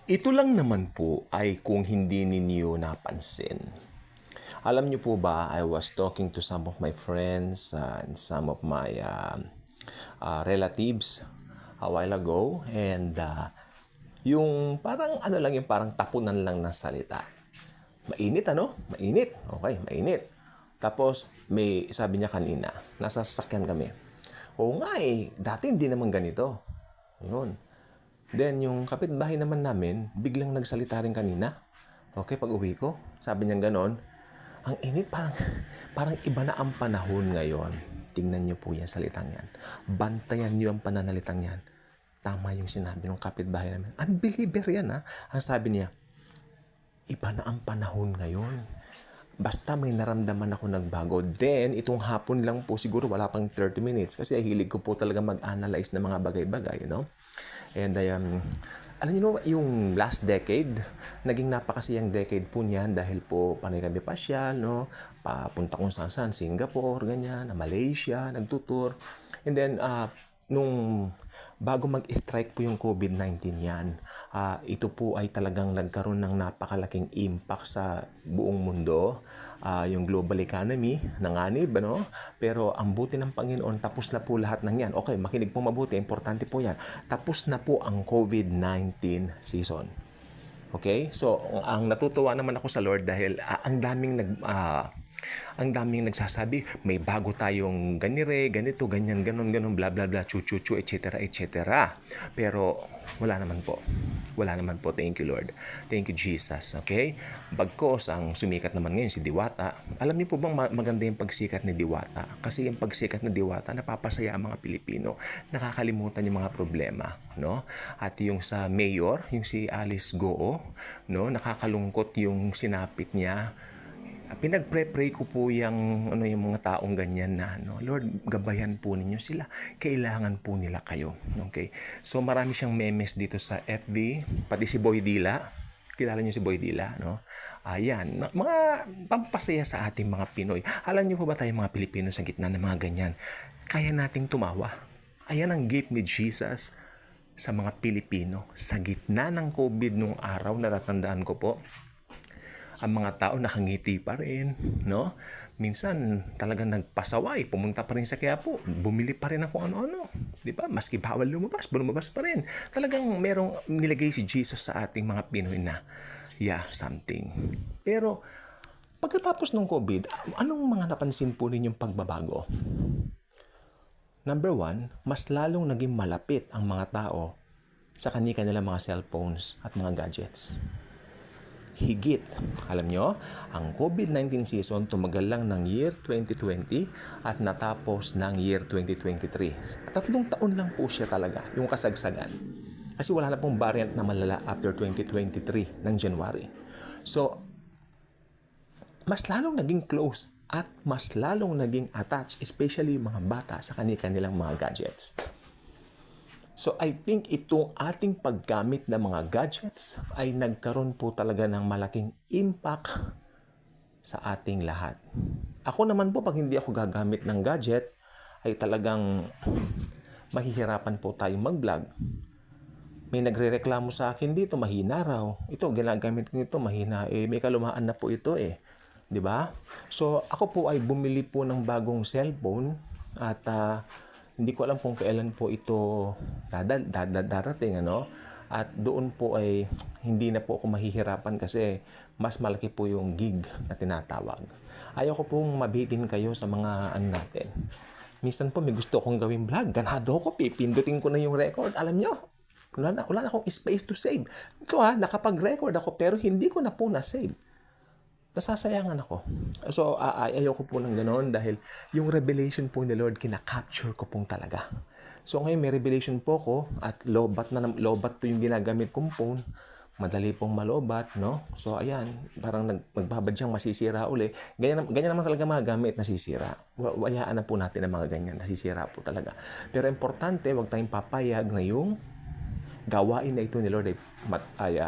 Ito lang naman po ay kung hindi ninyo napansin. Alam niyo po ba, I was talking to some of my friends and some of my relatives a while ago and yung parang ano lang yung parang tapunan lang ng salita. Mainit ano? Mainit. Okay, mainit. Tapos may sabi niya kanina, nasa sasakyan kami. Oo nga eh, dati hindi naman ganito. Yun. Then, yung kapitbahay naman namin, biglang nagsalita rin kanina. Okay, pag uwi ko, sabi niya ganon, ang init, parang iba na ang panahon ngayon. Tingnan niyo po yan, salitang yan. Bantayan niyo ang pananalitang yan. Tama yung sinabi ng kapitbahay namin. Unbeliever yan ha. Ang sabi niya, iba na ang panahon ngayon. Basta may naramdaman ako nagbago. Then, itong hapon lang po, siguro wala pang 30 minutes kasi hilig ko po talaga mag-analyze ng mga bagay-bagay, you know? And alam niyo yung last decade, naging napakasiyang decade po niyan dahil po panay kami pasyal, no? Papunta kung saan, Singapore, ganyan, Malaysia, nagtutur. And then, nung bago mag-strike po yung COVID-19 yan, ito po ay talagang nagkaroon ng napakalaking impact sa buong mundo. Yung global economy, nanganib, ano? Pero ang buti ng Panginoon, tapos na po lahat ng yan. Okay, makinig po mabuti, importante po yan. Tapos na po ang COVID-19 season. Okay? So, ang natutuwa naman ako sa Lord dahil ang daming nagsasabi, may bago tayong ganito, ganyan, ganon, bla bla bla, chu, etc., etc. Pero wala naman po. Wala naman po. Thank you, Lord. Thank you, Jesus. Okay? Bagkos, ang sumikat naman ngayon si Diwata. Alam niyo po bang maganda yung pagsikat ni Diwata? Kasi yung pagsikat ni Diwata, napapasaya ang mga Pilipino. Nakakalimutan yung mga problema. No? At yung sa mayor, yung si Alice Goo, no? Nakakalungkot yung sinapit niya. Pinagpre-pray ko po yung mga taong ganyan na Lord, gabayan po ninyo sila. Kailangan po nila kayo. Okay? So marami siyang memes dito sa FB, pati si Boy Dila. Kilala niyo si Boy Dila, no? Ayan, mga pampasaya sa ating mga Pinoy. Alam niyo po ba tayo mga Pilipino sa gitna ng mga ganyan? Kaya nating tumawa. Ayan ang gift ni Jesus sa mga Pilipino. Sa gitna ng COVID nung araw, natatandaan ko po, ang mga tao nakangiti pa rin, no? Minsan talagang nagpasaway, pumunta pa rin sa Quiapo, bumili pa rin ng kung ano-ano, 'di ba? Maski bawal lumabas pa rin. Talagang merong nilagay si Jesus sa ating mga Pinoy na something. Pero pagkatapos ng COVID, anong mga napansin po ninyong pagbabago? Number one, mas lalong naging malapit ang mga tao sa kanilang mga cellphones at mga gadgets. Higit. Alam nyo, ang COVID-19 season tumagal lang ng year 2020 at natapos ng year 2023. 3 taon lang po siya talaga, yung kasagsagan. Kasi wala na pong variant na malala after 2023 ng January. So, mas lalong naging close at mas lalong naging attached, especially yung mga bata sa kanilang mga gadgets. So I think itong ating paggamit ng mga gadgets ay nagkaroon po talaga ng malaking impact sa ating lahat. Ako naman po, pag hindi ako gagamit ng gadget, ay talagang mahihirapan po tayong mag-vlog. May nagrereklamo sa akin dito, mahina raw. Ito, ginagamit ko ito, mahina. May kalumaan na po ito eh. 'Di ba? So ako po ay bumili po ng bagong cellphone at hindi ko alam kung kailan po ito darating, ano? At doon po ay hindi na po ako mahihirapan kasi mas malaki po yung gig na tinatawag. Ayaw ko pong mabitin kayo sa mga natin. Minsan po may gusto akong gawing vlog. Ganado ako, pipindutin ko na yung record. Alam nyo, wala na akong space to save. Ito nakapag-record ako pero hindi ko na po na-save. Nasasayangan ako. So, ayoko po ng ganoon dahil yung revelation po ni Lord, kinakapture ko pong talaga. So, ngayon may revelation po ko at lobat to yung ginagamit kong phone. Madali pong malobat, no? So, ayan, parang magbabadyang masisira uli. Ganyan naman talaga mga gamit nasisira. Wayaan na po natin ang mga ganyan, nasisira po talaga. Pero importante, wag tayong papayag na yung gawain na ito ni Lord ay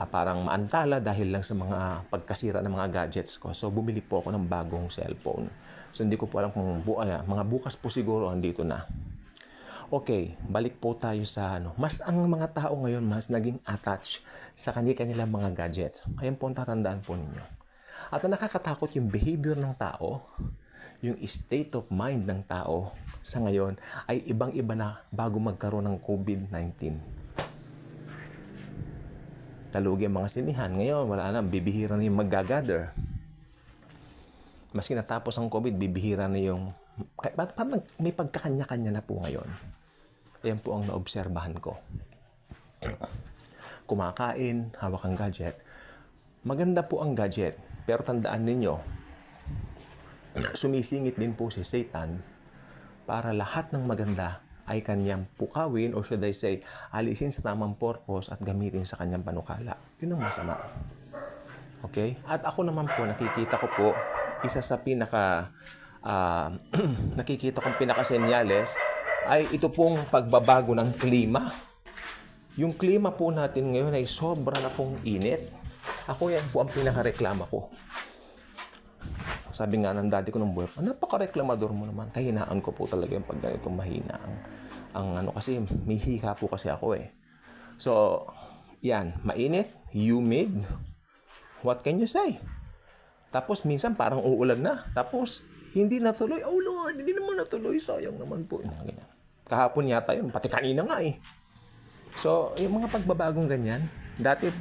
parang maantala dahil lang sa mga pagkasira ng mga gadgets ko. So, bumili po ako ng bagong cellphone. So, hindi ko po alam kung mga bukas po siguro andito na. Okay, balik po tayo sa mas ang mga tao ngayon mas naging attached sa kanilang mga gadget. Ayun po ang tatandaan po ninyo. At ang nakakatakot yung behavior ng tao, yung state of mind ng tao sa ngayon ay ibang-iba na bago magkaroon ng COVID-19. Talugi ang mga sinihan. Ngayon, wala na, bibihira na yung mag-gather. Maski natapos ang COVID, bibihira na yung... Parang may pagkakanya-kanya na po ngayon. Yan po ang naobserbahan ko. Kumakain, hawak ang gadget. Maganda po ang gadget, pero tandaan ninyo, sumisingit din po si Satan para lahat ng maganda ay kanyang pukawin or should I say, alisin sa tamang purpose at gamitin sa kanyang panukala. Yun ang masama. Okay? At ako naman po, nakikita ko po, isa sa nakikita kong pinakasenyales ay ito pong pagbabago ng klima. Yung klima po natin ngayon ay sobra na pong init. Ako yan po ang pinakareklama ko. Sabi nga ng daddy ko ng buhay, napaka-reklamador mo naman. Kahinaan ko po talaga yung pag ganitong mahina. Kasi may hika po kasi ako eh. So, yan, mainit, humid, what can you say? Tapos minsan parang uulan na. Tapos, hindi natuloy. Oh Lord, hindi naman natuloy. Sayang naman po. Kahapon yata yun. Pati kanina nga eh. So, yung mga pagbabagong ganyan, dati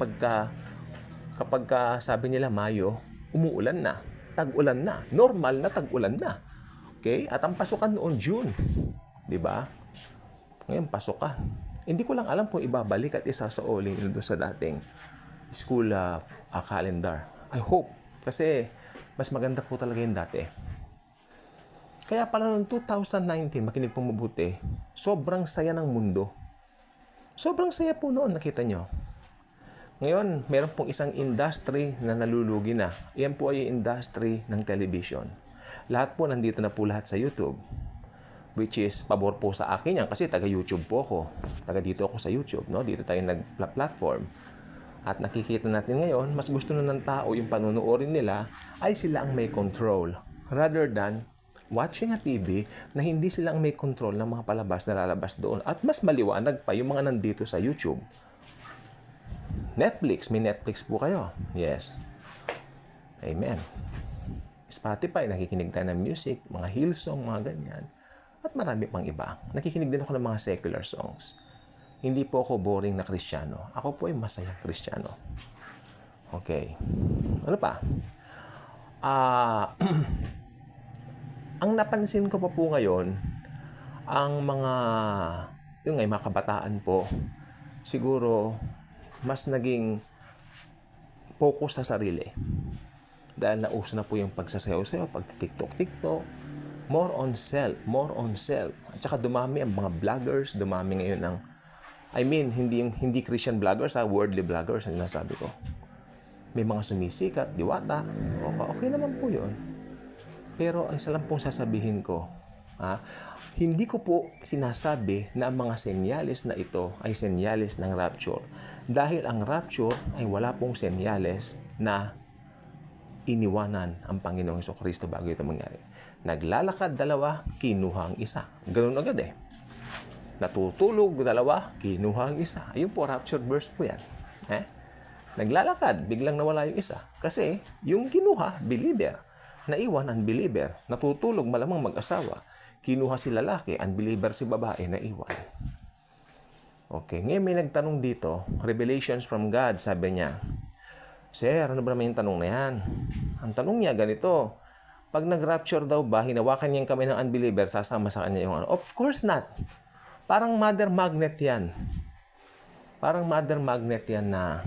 kapag sabi nila Mayo, umuulan na. Tag-ulan na. Normal na tag-ulan na. Okay? At ang pasukan noon, June. Diba? Ngayon, pasukan. Hindi ko lang alam kung ibabalik at isasaolin doon sa dating school calendar. I hope. Kasi, mas maganda po talaga yung dati. Kaya pala noong 2019, makinig pong mabuti, sobrang saya ng mundo. Sobrang saya po noon, nakita nyo. Ngayon, meron pong isang industry na nalulugi na. Iyan po ay yung industry ng television. Lahat po, nandito na po lahat sa YouTube. Which is, pabor po sa akin yan kasi taga-YouTube po ako. Taga-dito ako sa YouTube, no? Dito tayo nag-platform. At nakikita natin ngayon, mas gusto na ng tao yung panunuorin nila ay sila ang may control. Rather than watching a TV na hindi sila ang may control ng mga palabas na lalabas doon. At mas maliwanag pa yung mga nandito sa YouTube. Netflix. May Netflix po kayo. Yes. Amen. Spotify. Nakikinig tayo ng music. Mga Hillsong. Mga ganyan. At marami pang iba. Nakikinig din ako ng mga secular songs. Hindi po ako boring na Kristiyano. Ako po ay masayang Kristiyano. Okay. Ano pa? Ang napansin ko pa po ngayon, ang mga kabataan po, siguro, mas naging focus sa sarili. Dahil nauso na po yung pagsasayaw-sayaw, pag-tiktok-tiktok, more on self. At saka dumami ang mga vloggers, dumami ngayon ang, hindi Christian vloggers, worldly vloggers, ang nasabi ko. May mga sumisikat, diwata, okay naman po yun. Pero ang isa lang pong sasabihin ko, hindi ko po sinasabi na ang mga senyales na ito ay senyales ng rapture. Dahil ang rapture ay wala pong senyales na iniwanan ang Panginoong Jesucristo bago ito mangyari. Naglalakad dalawa, kinuha ang isa. Ganun agad eh. Natutulog dalawa, kinuha ang isa. Ayun po, rapture verse po yan. Naglalakad, biglang nawala yung isa. Kasi yung kinuha, believer. Naiwan, unbeliever. Natutulog, malamang mag-asawa. Kinuha si lalaki, unbeliever si babae, naiwan. Okay, ngayon may nagtanong dito, revelations from God, sabi niya, Sir, ano ba naman yung tanong na yan? Ang tanong niya, ganito, pag nag-rapture daw ba, hinawakan niya yung kamay ng unbeliever, sasama sa kanya yung Of course not. Parang mother magnet yan. Parang mother magnet yan na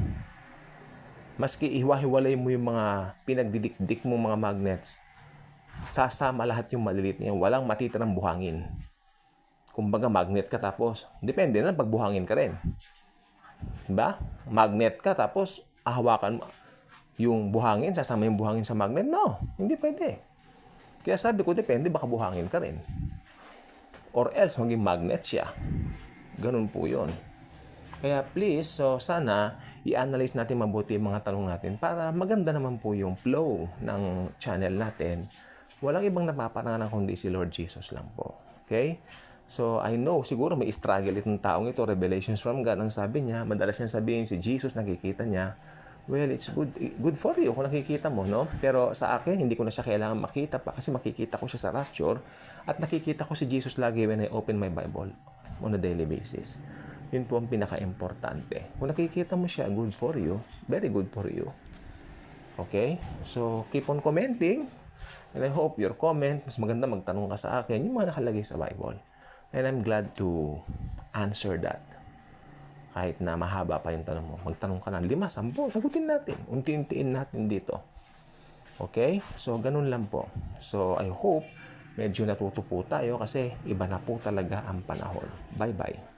maski iwa-hiwalay mo yung mga pinagdidikdik mong mga magnets, sasama lahat yung maliliit niya. Walang matitirang buhangin. Kumbaga magnet ka tapos, depende na pag buhangin ka rin. Diba? Magnet ka tapos, ahawakan mo yung buhangin, sasama yung buhangin sa magnet? No, hindi pwede. Kaya sabi ko, depende, baka buhangin ka rin. Or else, maging magnet siya. Ganun po yun. Kaya please, so sana i-analyze natin mabuti yung mga tanong natin para maganda naman po yung flow ng channel natin. Walang ibang napaparangalan kundi si Lord Jesus lang po. Okay? So, I know, siguro may struggle itong taong ito, revelations from God. Ang sabi niya, madalas niya sabihin si Jesus, nakikita niya. Well, it's good for you kung nakikita mo, no? Pero sa akin, hindi ko na siya kailangan makita pa kasi makikita ko siya sa rapture at nakikita ko si Jesus lagi when I open my Bible on a daily basis. Yun po ang pinaka-importante. Kung nakikita mo siya, good for you, very good for you. Okay? So, keep on commenting. And I hope your comment, mas maganda magtanong ka sa akin, yung mga nakalagay sa Bible. And I'm glad to answer that. Kahit na mahaba pa yung tanong mo. Magtanong ka ng 5, 10, sagutin natin. Unti-untiin natin dito. Okay? So, ganun lang po. So, I hope medyo natuto po tayo kasi iba na po talaga ang panahon. Bye-bye.